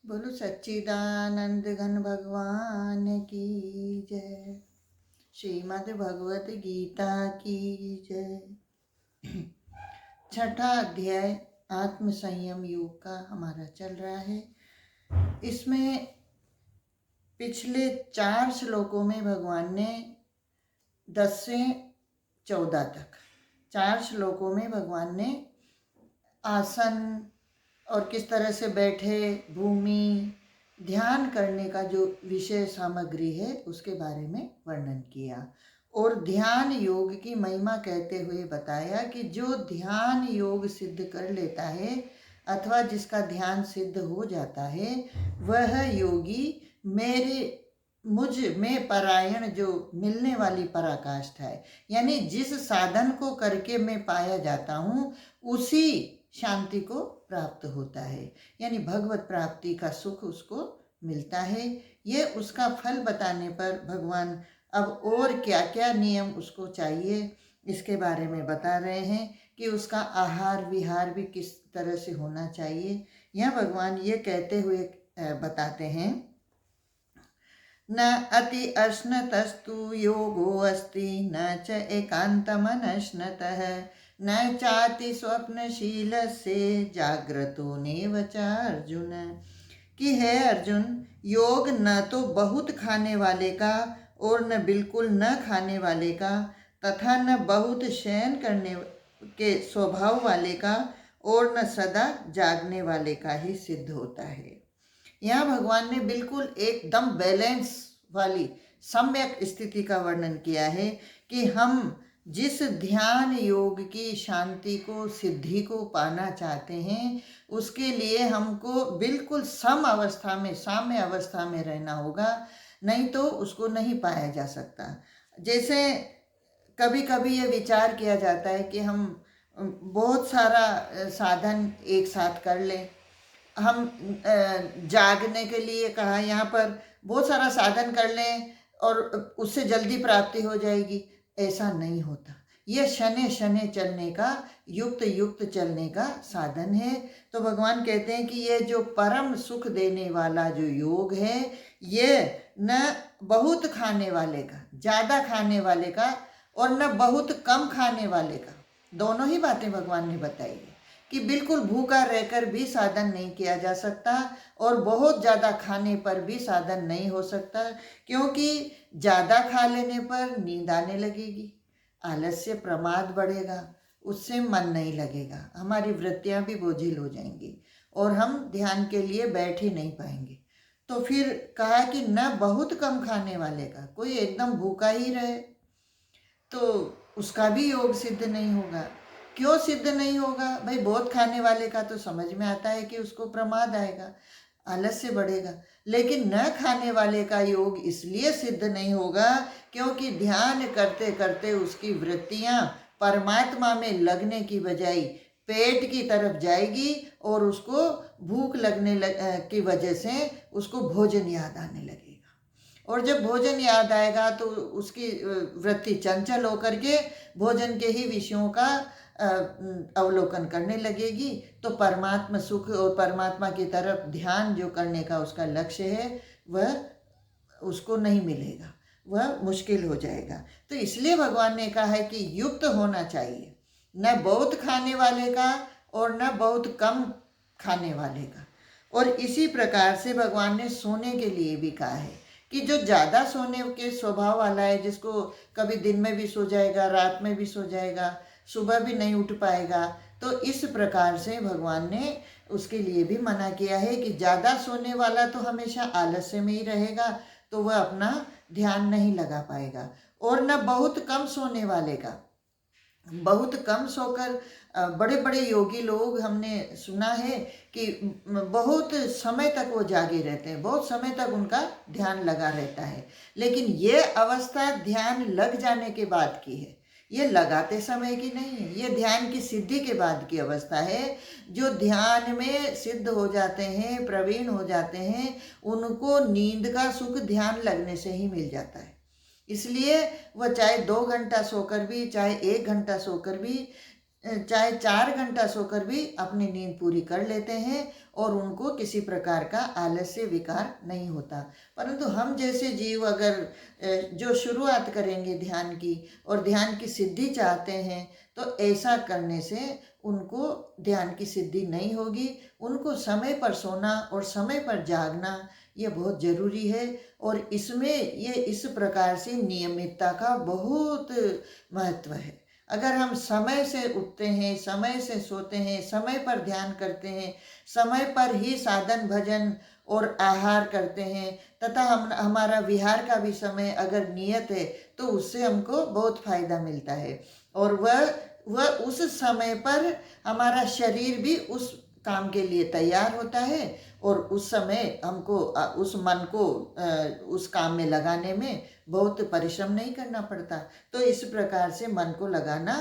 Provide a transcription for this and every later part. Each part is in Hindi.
बोलो सच्चिदानंद घन भगवान की जय। श्रीमद् भगवत गीता की जय। छठा अध्याय आत्म संयम योग का हमारा चल रहा है। इसमें पिछले 4 श्लोकों में भगवान ने 10 से 14 तक 4 श्लोकों में भगवान ने आसन और किस तरह से बैठे, भूमि, ध्यान करने का जो विषय सामग्री है उसके बारे में वर्णन किया और ध्यान योग की महिमा कहते हुए बताया कि जो ध्यान योग सिद्ध कर लेता है अथवा जिसका ध्यान सिद्ध हो जाता है वह योगी मुझ में परायण जो मिलने वाली पराकाष्ठा है, यानी जिस साधन को करके मैं पाया जाता हूँ उसी शांति को प्राप्त होता है, यानी भगवत प्राप्ति का सुख उसको मिलता है। ये उसका फल बताने पर भगवान अब और क्या क्या नियम उसको चाहिए इसके बारे में बता रहे हैं कि उसका आहार विहार भी किस तरह से होना चाहिए। यह भगवान ये कहते हुए बताते हैं, न अति अश्नतस्तु योगो अस्ति न च एकांतमनश्नतः न चाति स्वप्नशील से जाग्रतो नेव च अर्जुन। कि है अर्जुन, योग न तो बहुत खाने वाले का और न बिल्कुल न खाने वाले का तथा न बहुत शयन करने के स्वभाव वाले का और न सदा जागने वाले का ही सिद्ध होता है। यहाँ भगवान ने बिल्कुल एकदम बैलेंस वाली सम्यक स्थिति का वर्णन किया है कि हम जिस ध्यान योग की शांति को, सिद्धि को पाना चाहते हैं उसके लिए हमको बिल्कुल सम अवस्था में, साम्य अवस्था में रहना होगा, नहीं तो उसको नहीं पाया जा सकता। जैसे कभी कभी ये विचार किया जाता है कि हम बहुत सारा साधन एक साथ कर लें, हम जागने के लिए कहा, यहाँ पर बहुत सारा साधन कर लें और उससे जल्दी प्राप्ति हो जाएगी, ऐसा नहीं होता। यह शनै शनै चलने का, युक्त युक्त चलने का साधन है। तो भगवान कहते हैं कि ये जो परम सुख देने वाला जो योग है, ये न बहुत खाने वाले का, ज़्यादा खाने वाले का और न बहुत कम खाने वाले का, दोनों ही बातें भगवान ने बताई है कि बिल्कुल भूखा रहकर भी साधन नहीं किया जा सकता और बहुत ज़्यादा खाने पर भी साधन नहीं हो सकता, क्योंकि ज़्यादा खा लेने पर नींद आने लगेगी, आलस्य, प्रमाद बढ़ेगा, उससे मन नहीं लगेगा, हमारी वृत्तियाँ भी बोझिल हो जाएंगी और हम ध्यान के लिए बैठ ही नहीं पाएंगे। तो फिर कहा कि न बहुत कम खाने वाले का, कोई एकदम भूखा ही रहे तो उसका भी योग सिद्ध नहीं होगा। क्यों सिद्ध नहीं होगा भाई? बहुत खाने वाले का तो समझ में आता है कि उसको प्रमाद आएगा, आलस्य बढ़ेगा, लेकिन न खाने वाले का योग इसलिए सिद्ध नहीं होगा क्योंकि ध्यान करते करते उसकी वृत्तियां परमात्मा में लगने की बजाय पेट की तरफ जाएगी और उसको भूख लगने की वजह से उसको भोजन याद आने लगेगा, और जब भोजन याद आएगा तो उसकी वृत्ति चंचल होकर के भोजन के ही विषयों का अवलोकन करने लगेगी। तो परमात्मा सुख और परमात्मा की तरफ ध्यान जो करने का उसका लक्ष्य है वह उसको नहीं मिलेगा, वह मुश्किल हो जाएगा। तो इसलिए भगवान ने कहा है कि युक्त होना चाहिए, न बहुत खाने वाले का और न बहुत कम खाने वाले का। और इसी प्रकार से भगवान ने सोने के लिए भी कहा है कि जो ज़्यादा सोने के स्वभाव वाला है, जिसको कभी दिन में भी सो जाएगा, रात में भी सो जाएगा, सुबह भी नहीं उठ पाएगा, तो इस प्रकार से भगवान ने उसके लिए भी मना किया है कि ज़्यादा सोने वाला तो हमेशा आलस्य में ही रहेगा, तो वह अपना ध्यान नहीं लगा पाएगा। और न बहुत कम सोने वाले का, बहुत कम सोकर बड़े बड़े योगी लोग हमने सुना है कि बहुत समय तक वो जागे रहते हैं, बहुत समय तक उनका ध्यान लगा रहता है, लेकिन ये अवस्था ध्यान लग जाने के बाद की है, ये लगाते समय की नहीं है, ये ध्यान की सिद्धि के बाद की अवस्था है। जो ध्यान में सिद्ध हो जाते हैं, प्रवीण हो जाते हैं, उनको नींद का सुख ध्यान लगने से ही मिल जाता है। इसलिए वह चाहे 2 घंटा सोकर भी, चाहे 1 घंटा सोकर भी चाहे 4 घंटा सोकर भी अपनी नींद पूरी कर लेते हैं और उनको किसी प्रकार का आलस्य विकार नहीं होता। परंतु हम जैसे जीव अगर जो शुरुआत करेंगे ध्यान की और ध्यान की सिद्धि चाहते हैं, तो ऐसा करने से उनको ध्यान की सिद्धि नहीं होगी। उनको समय पर सोना और समय पर जागना ये बहुत ज़रूरी है और इसमें ये इस प्रकार से नियमितता का बहुत महत्व है। अगर हम समय से उठते हैं, समय से सोते हैं, समय पर ध्यान करते हैं, समय पर ही साधन भजन और आहार करते हैं तथा हम हमारा विहार का भी समय अगर नियत है, तो उससे हमको बहुत फायदा मिलता है और वह उस समय पर हमारा शरीर भी उस काम के लिए तैयार होता है और उस समय हमको उस मन को उस काम में लगाने में बहुत परिश्रम नहीं करना पड़ता। तो इस प्रकार से मन को लगाना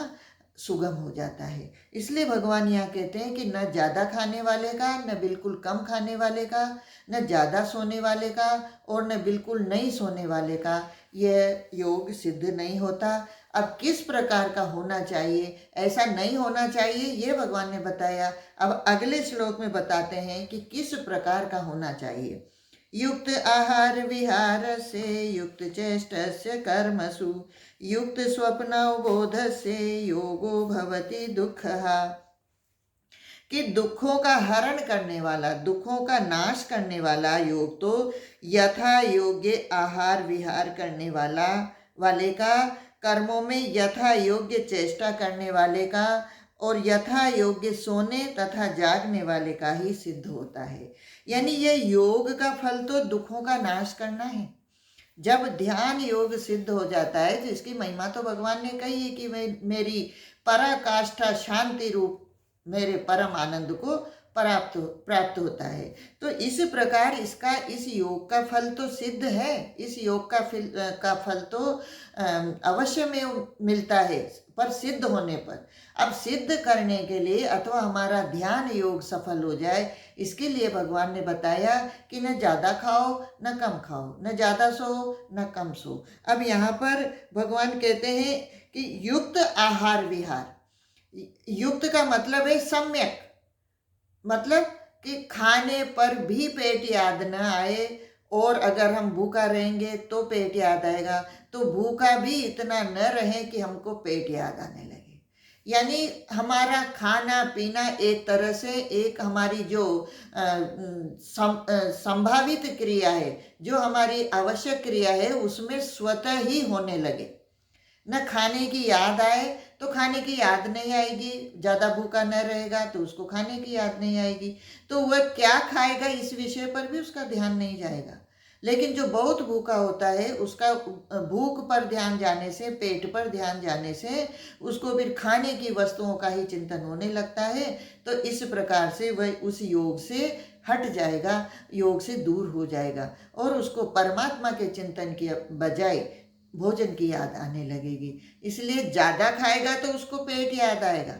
सुगम हो जाता है। इसलिए भगवान यहाँ कहते हैं कि न ज़्यादा खाने वाले का, न बिल्कुल कम खाने वाले का, न ज़्यादा सोने वाले का और न बिल्कुल नहीं सोने वाले का यह योग सिद्ध नहीं होता। अब किस प्रकार का होना चाहिए, ऐसा नहीं होना चाहिए, ये भगवान ने बताया। अब अगले श्लोक में बताते हैं कि किस प्रकार का होना चाहिए। युक्त आहार विहार से युक्त चेष्टस्य कर्मसु युक्त स्वप्नबोध से योगो भवति दुःखः। कि दुखों का हरण करने वाला, दुखों का नाश करने वाला योग तो यथा योग्य आहार विहार करने वाले का, कर्मों में यथा योग्य चेष्टा करने वाले का और यथा योग्य सोने तथा जागने वाले का ही सिद्ध होता है। यानी यह योग का फल तो दुखों का नाश करना है। जब ध्यान योग सिद्ध हो जाता है तो इसकी महिमा तो भगवान ने कही है कि मेरी पराकाष्ठा शांति रूप मेरे परम आनंद को प्राप्त होता है। तो इस प्रकार इसका इस योग का फल तो सिद्ध है। इस योग का फल तो अवश्य में मिलता है, पर सिद्ध होने पर। अब सिद्ध करने के लिए अथवा हमारा ध्यान योग सफल हो जाए, इसके लिए भगवान ने बताया कि न ज़्यादा खाओ न कम खाओ, न ज़्यादा सो न कम सो। अब यहाँ पर भगवान कहते हैं कि युक्त आहार विहार। युक्त का मतलब है सम्यक, मतलब कि खाने पर भी पेट याद न आए और अगर हम भूखा रहेंगे तो पेट याद आएगा, तो भूखा भी इतना न रहे कि हमको पेट याद आने लगे। यानी हमारा खाना पीना एक तरह से एक हमारी जो संभावित क्रिया है, जो हमारी आवश्यक क्रिया है, उसमें स्वतः ही होने लगे। न खाने की याद आए तो खाने की याद नहीं आएगी, ज़्यादा भूखा न रहेगा तो उसको खाने की याद नहीं आएगी, तो वह क्या खाएगा इस विषय पर भी उसका ध्यान नहीं जाएगा। लेकिन जो बहुत भूखा होता है उसका भूख पर ध्यान जाने से, पेट पर ध्यान जाने से उसको फिर खाने की वस्तुओं का ही चिंतन होने लगता है। तो इस प्रकार से वह उस योग से हट जाएगा, योग से दूर हो जाएगा और उसको परमात्मा के चिंतन की बजाय भोजन की याद आने लगेगी। इसलिए ज़्यादा खाएगा तो उसको पेट याद आएगा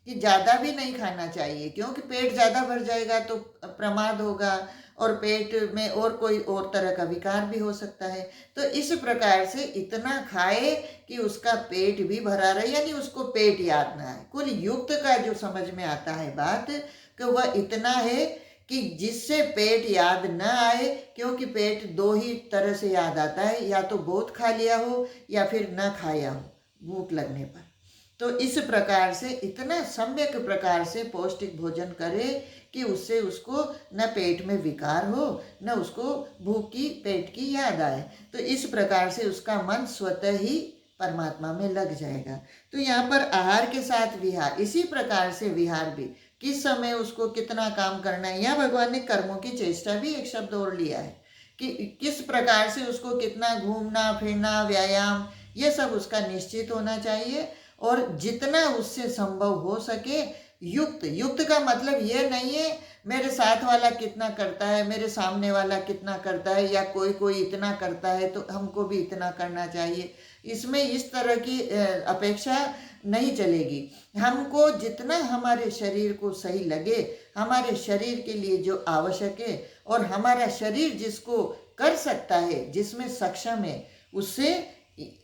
कि ज़्यादा भी नहीं खाना चाहिए, क्योंकि पेट ज़्यादा भर जाएगा तो प्रमाद होगा और पेट में और कोई और तरह का विकार भी हो सकता है। तो इस प्रकार से इतना खाए कि उसका पेट भी भरा रहे, यानी उसको पेट याद ना आए। कुल युक्त का जो समझ में आता है बात कि वह इतना है कि जिससे पेट याद न आए, क्योंकि पेट दो ही तरह से याद आता है, या तो बहुत खा लिया हो या फिर न खाया हो भूख लगने पर। तो इस प्रकार से इतना सम्यक प्रकार से पौष्टिक भोजन करे कि उससे उसको न पेट में विकार हो, न उसको भूख की पेट की याद आए। तो इस प्रकार से उसका मन स्वतः ही परमात्मा में लग जाएगा। तो यहाँ पर आहार के साथ विहार, इसी प्रकार से विहार भी किस समय उसको कितना काम करना है। यहाँ भगवान ने कर्मों की चेष्टा भी एक शब्द और लिया है कि किस प्रकार से उसको कितना घूमना फिरना व्यायाम ये सब उसका निश्चित होना चाहिए और जितना उससे संभव हो सके युक्त। युक्त का मतलब ये नहीं है मेरे साथ वाला कितना करता है, मेरे सामने वाला कितना करता है, या कोई कोई इतना करता है तो हमको भी इतना करना चाहिए। इसमें इस तरह की अपेक्षा नहीं चलेगी। हमको जितना हमारे शरीर को सही लगे, हमारे शरीर के लिए जो आवश्यक है और हमारा शरीर जिसको कर सकता है, जिसमें सक्षम है, उससे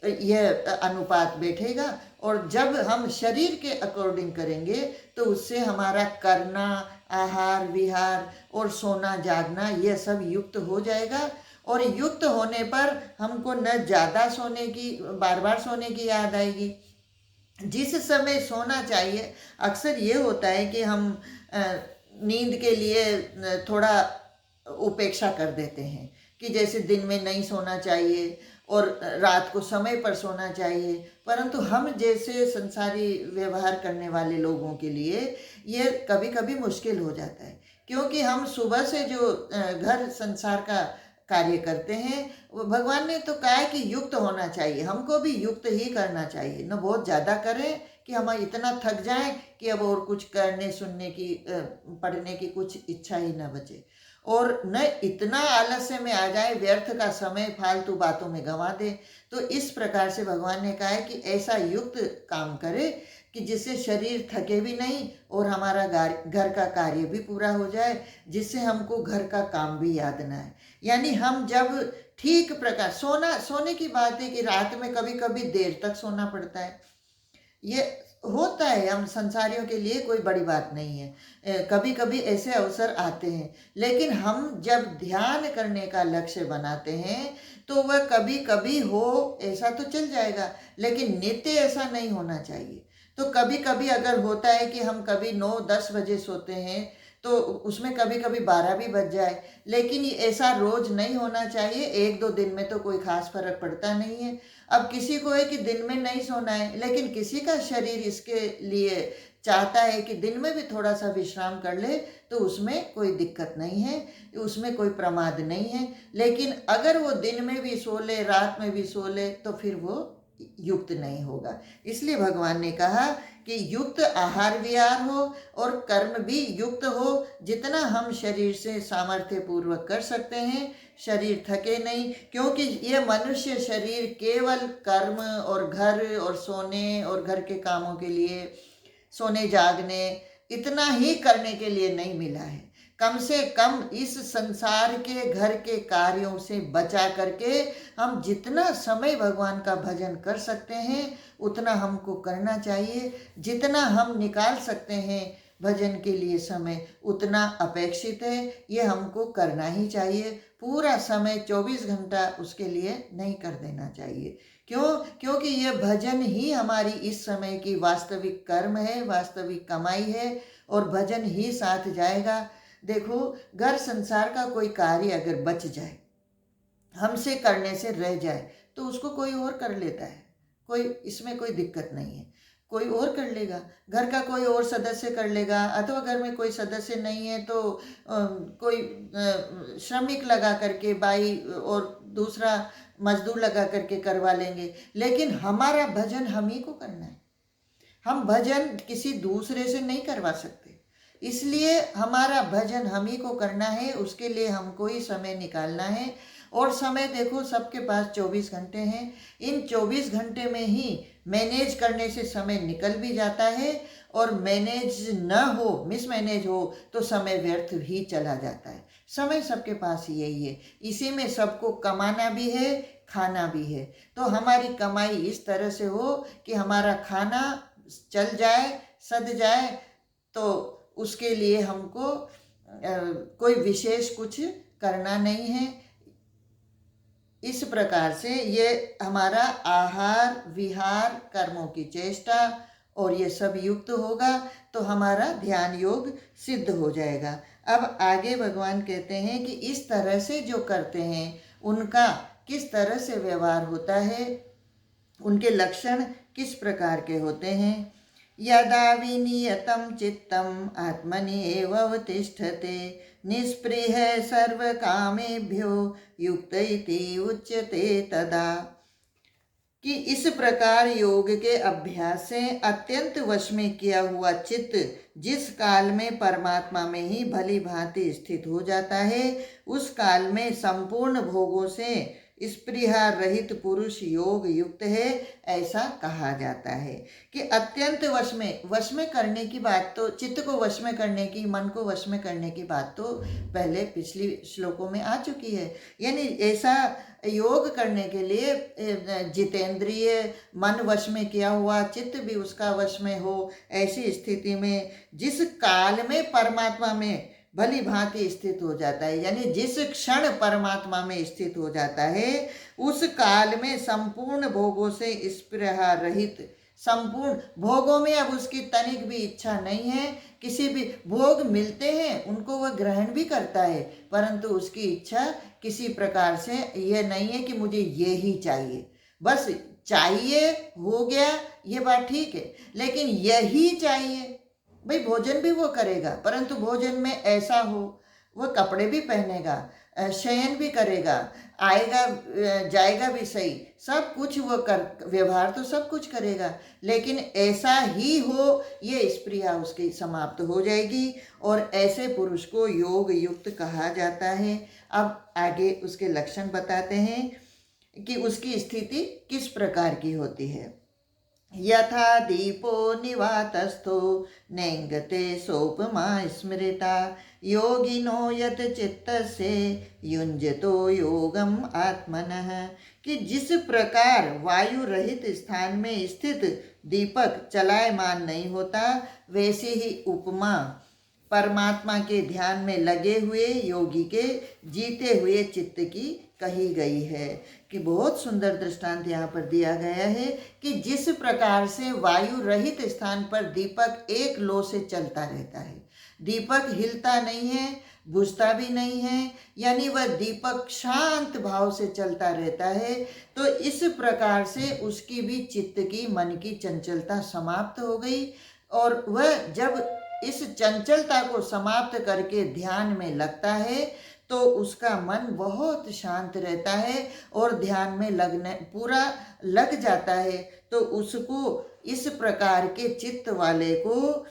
यह अनुपात बैठेगा और जब हम शरीर के अकॉर्डिंग करेंगे तो उससे हमारा करना, आहार विहार और सोना जागना ये सब युक्त हो जाएगा। और युक्त होने पर हमको न ज़्यादा सोने की, बार बार सोने की याद आएगी। जिस समय सोना चाहिए, अक्सर ये होता है कि हम नींद के लिए थोड़ा उपेक्षा कर देते हैं कि जैसे दिन में नहीं सोना चाहिए और रात को समय पर सोना चाहिए, परंतु हम जैसे संसारी व्यवहार करने वाले लोगों के लिए ये कभी कभी मुश्किल हो जाता है, क्योंकि हम सुबह से जो घर संसार का कार्य करते हैं, वो भगवान ने तो कहा है कि युक्त होना चाहिए, हमको भी युक्त ही करना चाहिए, न बहुत ज़्यादा करें कि हम इतना थक जाएं कि अब और कुछ करने सुनने की पढ़ने की कुछ इच्छा ही न बचे, और न इतना आलस्य में आ जाए, व्यर्थ का समय फालतू बातों में गंवा दे। तो इस प्रकार से भगवान ने कहा है कि ऐसा युक्त काम करे कि जिससे शरीर थके भी नहीं और हमारा घर का कार्य भी पूरा हो जाए, जिससे हमको घर का काम भी याद ना आए। यानी हम जब ठीक प्रकार सोने की बात है कि रात में कभी कभी देर तक सोना पड़ता है, ये होता है, हम संसारियों के लिए कोई बड़ी बात नहीं है, कभी कभी ऐसे अवसर आते हैं। लेकिन हम जब ध्यान करने का लक्ष्य बनाते हैं तो वह कभी कभी हो, ऐसा तो चल जाएगा, लेकिन नित्य ऐसा नहीं होना चाहिए। तो कभी कभी अगर होता है कि हम कभी 9-10 बजे सोते हैं तो उसमें कभी कभी 12 भी बज जाए, लेकिन ये ऐसा रोज नहीं होना चाहिए। 1-2 दिन में तो कोई खास फर्क पड़ता नहीं है। अब किसी को है कि दिन में नहीं सोना है, लेकिन किसी का शरीर इसके लिए चाहता है कि दिन में भी थोड़ा सा विश्राम कर ले, तो उसमें कोई दिक्कत नहीं है, उसमें कोई प्रमाद नहीं है। लेकिन अगर वो दिन में भी सो ले, रात में भी सो ले, तो फिर वो युक्त नहीं होगा। इसलिए भगवान ने कहा कि युक्त आहार विहार हो और कर्म भी युक्त हो, जितना हम शरीर से सामर्थ्य पूर्वक कर सकते हैं, शरीर थके नहीं, क्योंकि ये मनुष्य शरीर केवल कर्म और घर और सोने और घर के कामों के लिए, सोने जागने इतना ही करने के लिए नहीं मिला है। कम से कम इस संसार के घर के कार्यों से बचा करके हम जितना समय भगवान का भजन कर सकते हैं उतना हमको करना चाहिए। जितना हम निकाल सकते हैं भजन के लिए समय, उतना अपेक्षित है, ये हमको करना ही चाहिए। पूरा समय 24 घंटा उसके लिए नहीं कर देना चाहिए। क्यों? क्योंकि ये भजन ही हमारी इस समय की वास्तविक कर्म है, वास्तविक कमाई है, और भजन ही साथ जाएगा। देखो, घर संसार का कोई कार्य अगर बच जाए, हमसे करने से रह जाए, तो उसको कोई और कर लेता है, कोई इसमें कोई दिक्कत नहीं है, कोई और कर लेगा, घर का कोई और सदस्य कर लेगा, अथवा घर में कोई सदस्य नहीं है तो कोई श्रमिक लगा करके, बाई और दूसरा मजदूर लगा करके करवा लेंगे। लेकिन हमारा भजन हम ही को करना है, हम भजन किसी दूसरे से नहीं करवा सकते। इसलिए हमारा भजन हम ही को करना है, उसके लिए हमको ही समय निकालना है। और समय देखो, सबके पास 24 घंटे हैं, इन 24 घंटे में ही मैनेज करने से समय निकल भी जाता है, और मैनेज न हो, मिसमैनेज हो तो समय व्यर्थ भी चला जाता है। समय सबके पास यही है, इसी में सबको कमाना भी है, खाना भी है। तो हमारी कमाई इस तरह से हो कि हमारा खाना चल जाए, सध जाए, तो उसके लिए हमको कोई विशेष कुछ करना नहीं है। इस प्रकार से ये हमारा आहार विहार कर्मों की चेष्टा और ये सब युक्त होगा तो हमारा ध्यान योग सिद्ध हो जाएगा। अब आगे भगवान कहते हैं कि इस तरह से जो करते हैं उनका किस तरह से व्यवहार होता है, उनके लक्षण किस प्रकार के होते हैं। यदा विनियतं चित्तम् आत्मनि एव अवतिष्ठते निस्पृह सर्वकामेभ्यो युक्त इति उच्यते तदा। कि इस प्रकार योग के अभ्यास से अत्यंत वश में किया हुआ चित्त जिस काल में परमात्मा में ही भली भांति स्थित हो जाता है, उस काल में संपूर्ण भोगों से स्पृहा रहित पुरुष योग युक्त है, ऐसा कहा जाता है। कि अत्यंत वश में करने की बात तो, चित्त को वश में करने की, मन को वश में करने की बात तो पहले पिछली श्लोकों में आ चुकी है। यानी ऐसा योग करने के लिए जितेंद्रिय मन वश में किया हुआ, चित्त भी उसका वश में हो, ऐसी स्थिति में जिस काल में परमात्मा में भली भांति स्थित हो जाता है, यानी जिस क्षण परमात्मा में स्थित हो जाता है, उस काल में संपूर्ण भोगों से स्पृहा रहित, संपूर्ण भोगों में अब उसकी तनिक भी इच्छा नहीं है। किसी भी भोग मिलते हैं उनको वह ग्रहण भी करता है, परंतु उसकी इच्छा किसी प्रकार से ये नहीं है कि मुझे ये ही चाहिए, बस चाहिए हो गया, ये बात ठीक है, लेकिन यही चाहिए। भाई भोजन भी वो करेगा, परंतु भोजन में ऐसा हो, वह कपड़े भी पहनेगा, शयन भी करेगा, आएगा जाएगा भी सही, सब कुछ वो कर, व्यवहार तो सब कुछ करेगा, लेकिन ऐसा ही हो, ये स्पृहा उसकी समाप्त हो जाएगी, और ऐसे पुरुष को योग युक्त कहा जाता है। अब आगे उसके लक्षण बताते हैं कि उसकी स्थिति किस प्रकार की होती है। यथा दीपो निवातस्थो नेंगते सोपमा स्मृता योगिनो यत चित्तस्य युञ्जतो योगम आत्मनः। कि जिस प्रकार वायु रहित स्थान में स्थित दीपक चलायमान नहीं होता, वैसी ही उपमा परमात्मा के ध्यान में लगे हुए योगी के जीते हुए चित्त की कही गई है। कि बहुत सुंदर दृष्टांत यहाँ पर दिया गया है कि जिस प्रकार से वायु रहित स्थान पर दीपक एक लो से चलता रहता है, दीपक हिलता नहीं है, बुझता भी नहीं है, यानी वह दीपक शांत भाव से चलता रहता है, तो इस प्रकार से उसकी भी चित्त की, मन की चंचलता समाप्त हो गई, और वह जब इस चंचलता को समाप्त करके ध्यान में लगता है तो उसका मन बहुत शांत रहता है और ध्यान में लगने पूरा लग जाता है। तो उसको, इस प्रकार के चित्त वाले को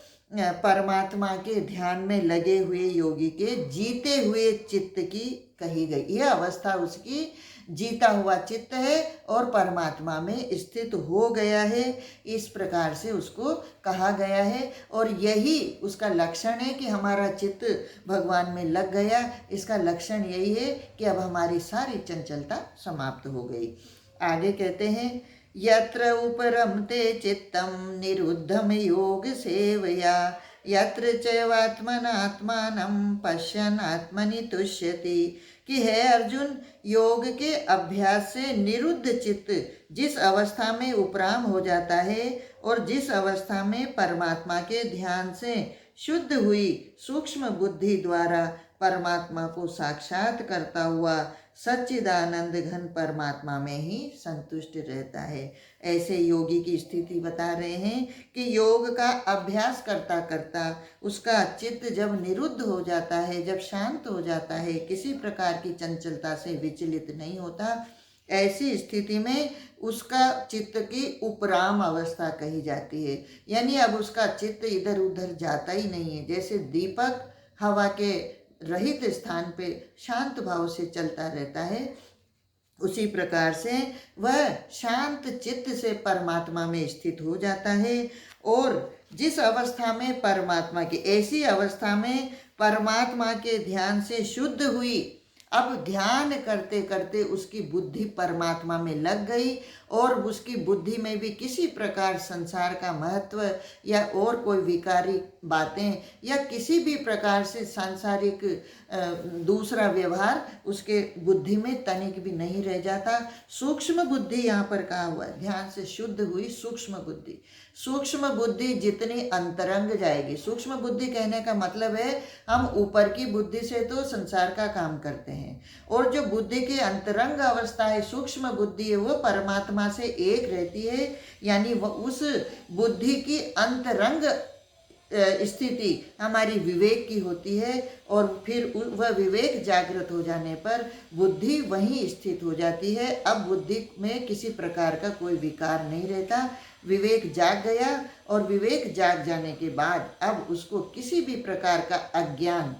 परमात्मा के ध्यान में लगे हुए योगी के जीते हुए चित्त की कही गई। यह अवस्था उसकी जीता हुआ चित्त है और परमात्मा में स्थित हो गया है, इस प्रकार से उसको कहा गया है। और यही उसका लक्षण है कि हमारा चित्त भगवान में लग गया। इसका लक्षण यही है कि अब हमारी सारी चंचलता समाप्त हो गई। आगे कहते हैं, यत्र उपरमते चित्तम निरुद्धम योग सेवया यत्र चैवात्मनात्मानं पश्यन् आत्मनि तुष्यति। कि है अर्जुन, योग के अभ्यास से निरुद्ध चित्त जिस अवस्था में उपराम हो जाता है और जिस अवस्था में परमात्मा के ध्यान से शुद्ध हुई सूक्ष्म बुद्धि द्वारा परमात्मा को साक्षात करता हुआ सच्चिदानंद घन परमात्मा में ही संतुष्ट रहता है, ऐसे योगी की स्थिति बता रहे हैं। कि योग का अभ्यास करता करता उसका चित्त जब निरुद्ध हो जाता है, जब शांत हो जाता है, किसी प्रकार की चंचलता से विचलित नहीं होता, ऐसी स्थिति में उसका चित्त की उपराम अवस्था कही जाती है। यानी अब उसका चित्त इधर उधर जाता ही नहीं है, जैसे दीपक हवा के रहित स्थान पे शांत भाव से चलता रहता है, उसी प्रकार से वह शांत चित्त से परमात्मा में स्थित हो जाता है। और जिस अवस्था में परमात्मा की, ऐसी अवस्था में परमात्मा के ध्यान से शुद्ध हुई, अब ध्यान करते करते उसकी बुद्धि परमात्मा में लग गई और उसकी बुद्धि में भी किसी प्रकार संसार का महत्व या और कोई विकारी बातें या किसी भी प्रकार से सांसारिक दूसरा व्यवहार उसके बुद्धि में तनिक भी नहीं रह जाता। सूक्ष्म बुद्धि यहाँ पर कहा हुआ है, ध्यान से शुद्ध हुई सूक्ष्म बुद्धि। सूक्ष्म बुद्धि जितनी अंतरंग जाएगी, सूक्ष्म बुद्धि कहने का मतलब है हम ऊपर की बुद्धि से तो संसार का काम करते हैं, और जो बुद्धि की अंतरंग अवस्था है, सूक्ष्म बुद्धि है, वो परमात्मा से एक रहती है। यानी वह उस बुद्धि की अंतरंग स्थिति हमारी विवेक की होती है, और फिर वह विवेक जागृत हो जाने पर बुद्धि वहीं स्थित हो जाती है। अब बुद्धि में किसी प्रकार का कोई विकार नहीं रहता, विवेक जाग गया, और विवेक जाग जाने के बाद अब उसको किसी भी प्रकार का अज्ञान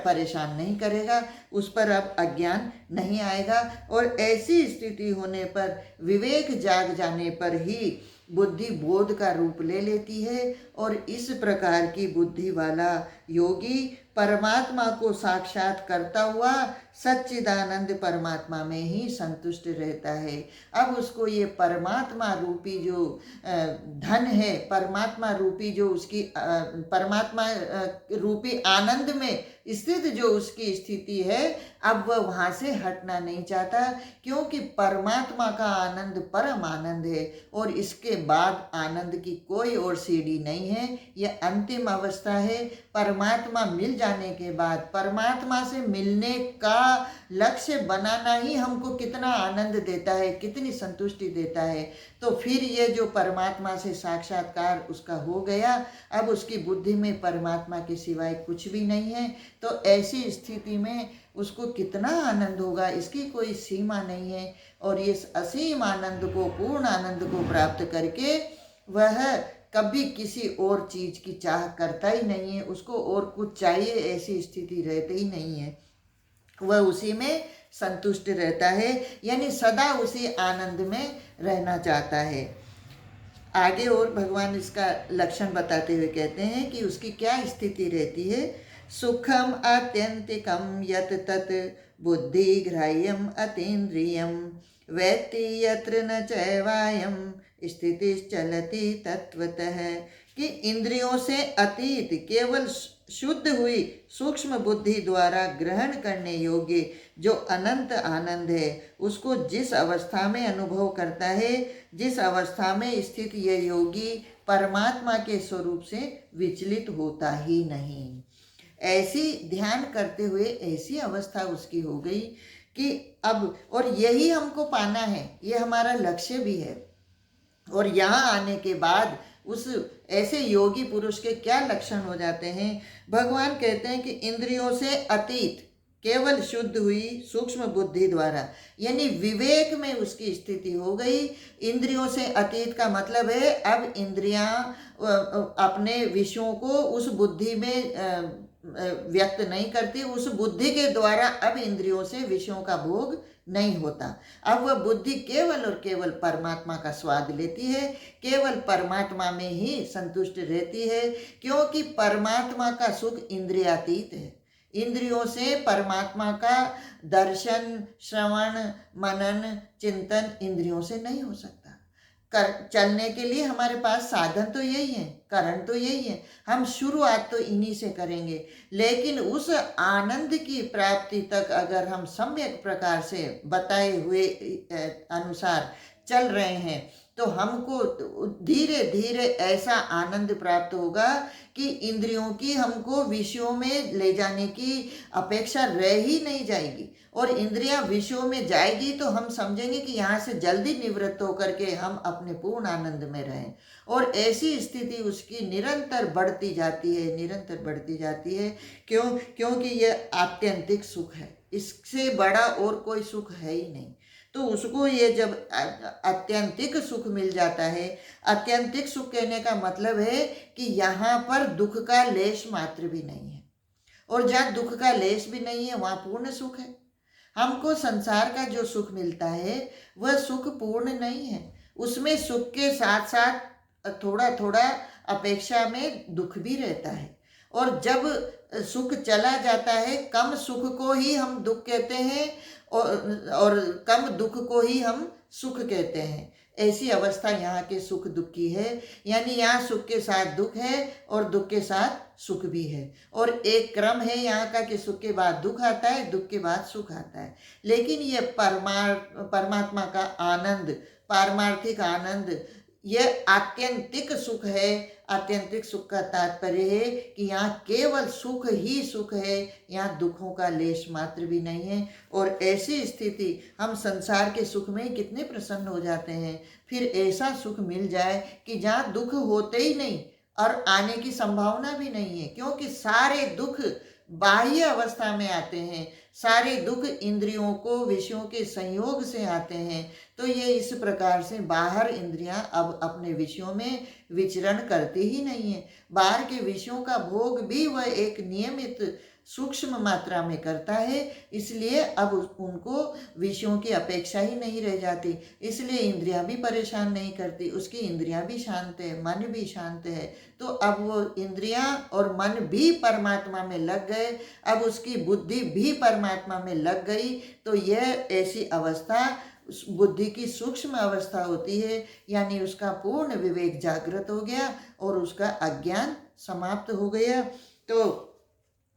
परेशान नहीं करेगा, उस पर अब अज्ञान नहीं आएगा। और ऐसी स्थिति होने पर, विवेक जाग जाने पर ही बुद्धि बोध का रूप ले लेती है, और इस प्रकार की बुद्धि वाला योगी परमात्मा को साक्षात करता हुआ सच्चिदानंद परमात्मा में ही संतुष्ट रहता है। अब उसको ये परमात्मा रूपी जो धन है, परमात्मा रूपी जो उसकी परमात्मा रूपी आनंद में स्थित जो उसकी स्थिति है, अब वह वहाँ से हटना नहीं चाहता, क्योंकि परमात्मा का आनंद परम आनंद है, और इसके बाद आनंद की कोई और सीढ़ी नहीं है। यह अंतिम अवस्था है। परमात्मा मिल जाने के बाद, परमात्मा से मिलने का लक्ष्य बनाना ही हमको कितना आनंद देता है, कितनी संतुष्टि देता है। तो फिर ये जो परमात्मा से साक्षात्कार उसका हो गया, अब उसकी बुद्धि में परमात्मा के सिवाय कुछ भी नहीं है, तो ऐसी स्थिति में उसको कितना आनंद होगा, इसकी कोई सीमा नहीं है। और इस असीम आनंद को, पूर्ण आनंद को प्राप्त करके वह कभी किसी और चीज की चाह करता ही नहीं है, उसको और कुछ चाहिए ऐसी स्थिति रहती ही नहीं है। वह उसी में संतुष्ट रहता है, यानी सदा उसी आनंद में रहना चाहता है। आगे और भगवान इसका लक्षण बताते हुए कहते हैं कि उसकी क्या स्थिति रहती है। सुखम आत्यंतिकम यत तत् बुद्धि ग्राह्यम अतीन्द्रियम वैत्ति यत्र न चैवायम स्थिति चलती तत्वतः, कि इंद्रियों से अतीत केवल शुद्ध हुई सूक्ष्म बुद्धि द्वारा ग्रहण करने योग्य जो अनंत आनंद है, उसको जिस अवस्था में अनुभव करता है, जिस अवस्था में स्थित यह योगी परमात्मा के स्वरूप से विचलित होता ही नहीं। ऐसी ध्यान करते हुए ऐसी अवस्था उसकी हो गई कि अब, और यही हमको पाना है, ये हमारा लक्ष्य भी है। और यहाँ आने के बाद उस ऐसे योगी पुरुष के क्या लक्षण हो जाते हैं। भगवान कहते हैं कि इंद्रियों से अतीत केवल शुद्ध हुई सूक्ष्म बुद्धि द्वारा, यानी विवेक में उसकी स्थिति हो गई। इंद्रियों से अतीत का मतलब है अब इंद्रियां अपने विषयों को उस बुद्धि में व्यक्त नहीं करती, उस बुद्धि के द्वारा अब इंद्रियों से विषयों का भोग नहीं होता। अब वह बुद्धि केवल और केवल परमात्मा का स्वाद लेती है, केवल परमात्मा में ही संतुष्ट रहती है, क्योंकि परमात्मा का सुख इंद्रियातीत है। इंद्रियों से परमात्मा का दर्शन, श्रवण, मनन, चिंतन इंद्रियों से नहीं हो सकता। चलने के लिए हमारे पास साधन तो यही है, कारण तो यही है, हम शुरुआत तो इन्हीं से करेंगे। लेकिन उस आनंद की प्राप्ति तक अगर हम सम्यक प्रकार से बताए हुए अनुसार चल रहे हैं, तो हमको धीरे धीरे ऐसा आनंद प्राप्त होगा कि इंद्रियों की हमको विषयों में ले जाने की अपेक्षा रह ही नहीं जाएगी। और इंद्रियां विषयों में जाएगी तो हम समझेंगे कि यहाँ से जल्दी निवृत्त होकर के हम अपने पूर्ण आनंद में रहें। और ऐसी स्थिति उसकी निरंतर बढ़ती जाती है, निरंतर बढ़ती जाती है। क्योंकि यह आत्यंतिक सुख है, इससे बड़ा और कोई सुख है ही नहीं। तो उसको ये जब आत्यंतिक सुख मिल जाता है, आत्यंतिक सुख कहने का मतलब है कि यहाँ पर दुख का लेश मात्र भी नहीं है, और जहाँ दुख का लेश भी नहीं है वहाँ पूर्ण सुख है। हमको संसार का जो सुख मिलता है वह सुख पूर्ण नहीं है, उसमें सुख के साथ साथ थोड़ा थोड़ा अपेक्षा में दुख भी रहता है। और जब सुख चला जाता है, कम सुख को ही हम दुख कहते हैं और कम दुख को ही हम सुख कहते हैं। ऐसी अवस्था यहाँ के सुख दुख की है, यानी यहाँ सुख के साथ दुख है और दुख के साथ सुख भी है। और एक क्रम है यहाँ का कि सुख के बाद दुख आता है, दुख के बाद सुख आता है। लेकिन ये परमात्मा का आनंद, पारमार्थिक आनंद, यह आत्यंतिक सुख है। आत्यंतिक सुख का तात्पर्य है कि यहाँ केवल सुख ही सुख है, यहाँ दुखों का लेश मात्र भी नहीं है। और ऐसी स्थिति हम संसार के सुख में ही कितने प्रसन्न हो जाते हैं। फिर ऐसा सुख मिल जाए कि जहाँ दुख होते ही नहीं और आने की संभावना भी नहीं है, क्योंकि सारे दुख बाह्य अवस्था में आते हैं, सारे दुख इंद्रियों को विषयों के संयोग से आते हैं। तो ये इस प्रकार से बाहर इंद्रियां अब अपने विषयों में विचरण करती ही नहीं है। बाहर के विषयों का भोग भी वह एक नियमित सूक्ष्म मात्रा में करता है, इसलिए अब उनको विषयों की अपेक्षा ही नहीं रह जाती, इसलिए इंद्रियां भी परेशान नहीं करती, उसकी इंद्रियां भी शांत है, मन भी शांत है। तो अब वो इंद्रियां और मन भी परमात्मा में लग गए, अब उसकी बुद्धि भी परमात्मा में लग गई। तो यह ऐसी अवस्था उस बुद्धि की सूक्ष्म अवस्था होती है, यानी उसका पूर्ण विवेक जागृत हो गया और उसका अज्ञान समाप्त हो गया। तो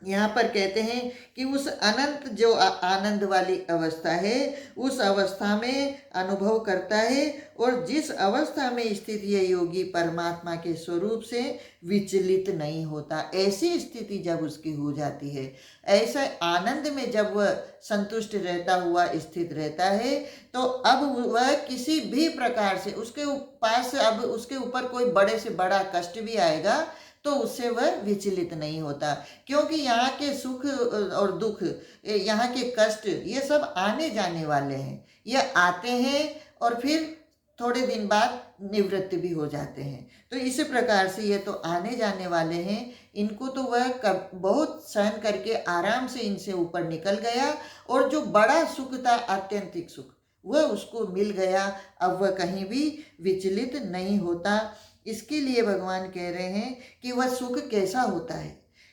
यहाँ पर कहते हैं कि उस अनंत जो आनंद वाली अवस्था है, उस अवस्था में अनुभव करता है, और जिस अवस्था में स्थित ये योगी परमात्मा के स्वरूप से विचलित नहीं होता, ऐसी स्थिति जब उसकी हो जाती है, ऐसा आनंद में जब वह संतुष्ट रहता हुआ स्थित रहता है, तो अब वह किसी भी प्रकार से उसके पास अब उसके ऊपर कोई बड़े से बड़ा कष्ट भी आएगा तो उससे वह विचलित नहीं होता, क्योंकि यहाँ के सुख और दुख, यहाँ के कष्ट, ये सब आने जाने वाले हैं। ये आते हैं और फिर थोड़े दिन बाद निवृत्त भी हो जाते हैं। तो इसी प्रकार से ये तो आने जाने वाले हैं, इनको तो वह बहुत सहन करके आराम से इनसे ऊपर निकल गया, और जो बड़ा सुख था, आत्यंतिक सुख, वह उसको मिल गया। अब वह कहीं भी विचलित नहीं होता। इसके लिए भगवान कह रहे हैं कि वह सुख कैसा होता है।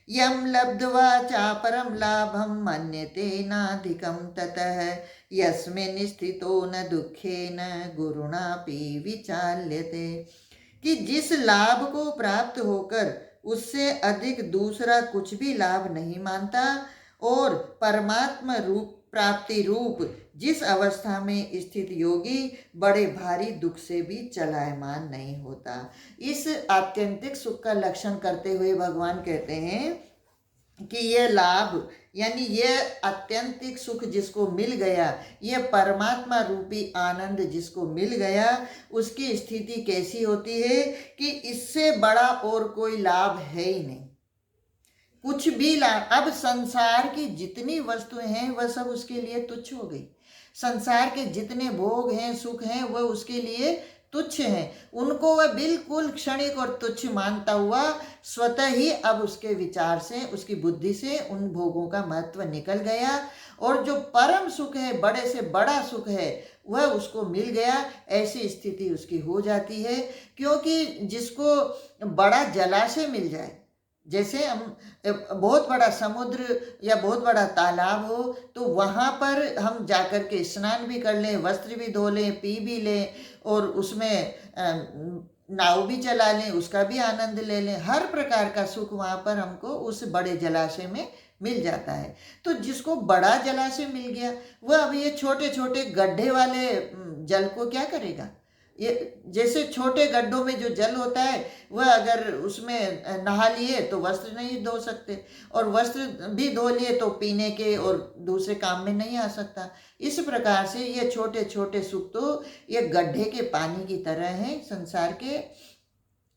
यम लब्ध्वा चापरम लाभम मन्यते नाधिकम ततः यस्मिन् स्थितो न दुखेन गुरुणापि विचाल्यते। कि जिस लाभ को प्राप्त होकर उससे अधिक दूसरा कुछ भी लाभ नहीं मानता, और परमात्मा रूप प्राप्ति रूप जिस अवस्था में स्थित योगी बड़े भारी दुख से भी चलायमान नहीं होता। इस आत्यंतिक सुख का लक्षण करते हुए भगवान कहते हैं कि यह लाभ, यानी यह आत्यंतिक सुख जिसको मिल गया, यह परमात्मा रूपी आनंद जिसको मिल गया, उसकी स्थिति कैसी होती है कि इससे बड़ा और कोई लाभ है ही नहीं, कुछ भी लाभ। अब संसार की जितनी वस्तुएं हैं वह सब उसके लिए तुच्छ हो गई। संसार के जितने भोग हैं, सुख हैं, वह उसके लिए तुच्छ हैं। उनको वह बिल्कुल क्षणिक और तुच्छ मानता हुआ स्वतः ही अब उसके विचार से, उसकी बुद्धि से उन भोगों का महत्व निकल गया, और जो परम सुख है, बड़े से बड़ा सुख है, वह उसको मिल गया। ऐसी स्थिति उसकी हो जाती है। क्योंकि जिसको बड़ा जलाशय मिल जाए, जैसे हम बहुत बड़ा समुद्र या बहुत बड़ा तालाब हो, तो वहाँ पर हम जाकर के स्नान भी कर लें, वस्त्र भी धो लें, पी भी लें, और उसमें नाव भी चला लें, उसका भी आनंद ले लें। हर प्रकार का सुख वहाँ पर हमको उस बड़े जलाशय में मिल जाता है। तो जिसको बड़ा जलाशय मिल गया, वह अब ये छोटे छोटे गड्ढे वाले जल को क्या करेगा। ये जैसे छोटे गड्ढों में जो जल होता है, वह अगर उसमें नहा लिए तो वस्त्र नहीं धो सकते, और वस्त्र भी धो लिए तो पीने के और दूसरे काम में नहीं आ सकता। इस प्रकार से ये छोटे छोटे सुख तो ये गड्ढे के पानी की तरह हैं संसार के,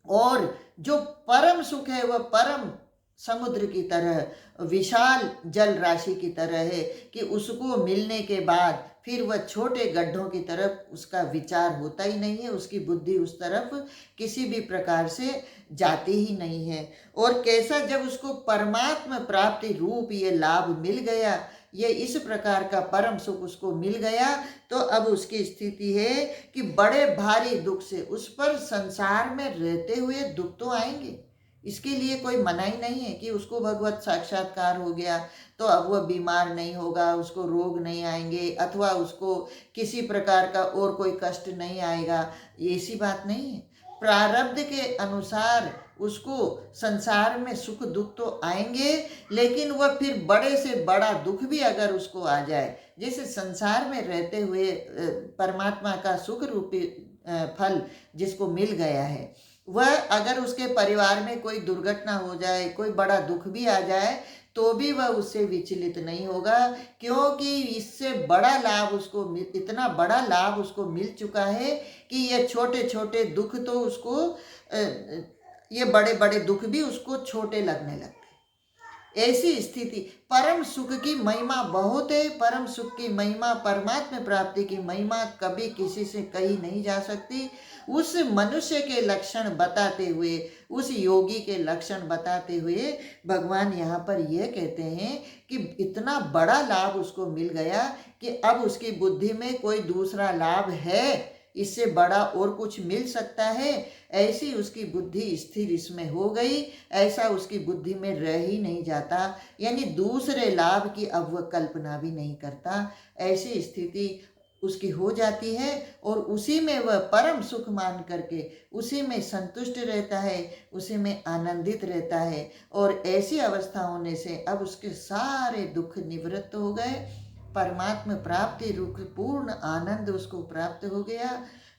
और जो परम सुख है वह परम समुद्र की तरह, विशाल जल राशि की तरह है, कि उसको मिलने के बाद फिर वह छोटे गड्ढों की तरफ उसका विचार होता ही नहीं है, उसकी बुद्धि उस तरफ किसी भी प्रकार से जाती ही नहीं है। और कैसा, जब उसको परमात्मा प्राप्ति रूप ये लाभ मिल गया, ये इस प्रकार का परम सुख उसको मिल गया, तो अब उसकी स्थिति है कि बड़े भारी दुख से, उस पर संसार में रहते हुए दुख तो आएंगे, इसके लिए कोई मनाही नहीं है कि उसको भगवत साक्षात्कार हो गया तो अब वह बीमार नहीं होगा, उसको रोग नहीं आएंगे, अथवा उसको किसी प्रकार का और कोई कष्ट नहीं आएगा। ऐसी बात नहीं है। प्रारब्ध के अनुसार उसको संसार में सुख दुख तो आएंगे, लेकिन वह फिर बड़े से बड़ा दुख भी अगर उसको आ जाए, जैसे संसार में रहते हुए परमात्मा का सुख रूपी फल जिसको मिल गया है, वह अगर उसके परिवार में कोई दुर्घटना हो जाए, कोई बड़ा दुख भी आ जाए, तो भी वह उससे विचलित नहीं होगा, क्योंकि इससे बड़ा लाभ उसको, इतना बड़ा लाभ उसको मिल चुका है कि ये छोटे छोटे दुख तो उसको, ये बड़े बड़े दुख भी उसको छोटे लगने लगते। ऐसी स्थिति, परम सुख की महिमा बहुत है। परम सुख की महिमा, परमात्मा प्राप्ति की महिमा कभी किसी से कही नहीं जा सकती। उस मनुष्य के लक्षण बताते हुए, उस योगी के लक्षण बताते हुए भगवान यहाँ पर यह कहते हैं कि इतना बड़ा लाभ उसको मिल गया कि अब उसकी बुद्धि में कोई दूसरा लाभ है, इससे बड़ा और कुछ मिल सकता है, ऐसी उसकी बुद्धि स्थिर इसमें हो गई। ऐसा उसकी बुद्धि में रह ही नहीं जाता, यानी दूसरे लाभ की अब वह कल्पना भी नहीं करता। ऐसी स्थिति उसकी हो जाती है और उसी में वह परम सुख मान करके उसी में संतुष्ट रहता है, उसी में आनंदित रहता है। और ऐसी अवस्था होने से अब उसके सारे दुख निवृत्त हो गए, परमात्मा प्राप्ति रूप पूर्ण आनंद उसको प्राप्त हो गया।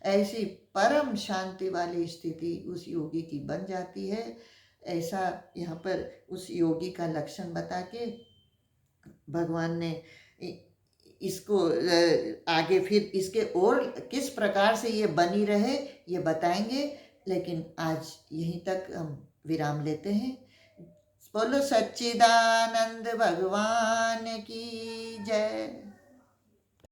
ऐसी परम शांति वाली स्थिति उस योगी की बन जाती है। ऐसा यहाँ पर उस योगी का लक्षण बता के भगवान ने इसको आगे फिर इसके और किस प्रकार से ये बनी रहे ये बताएंगे, लेकिन आज यहीं तक हम विराम लेते हैं। बोलो सच्चिदानंद भगवान की जय।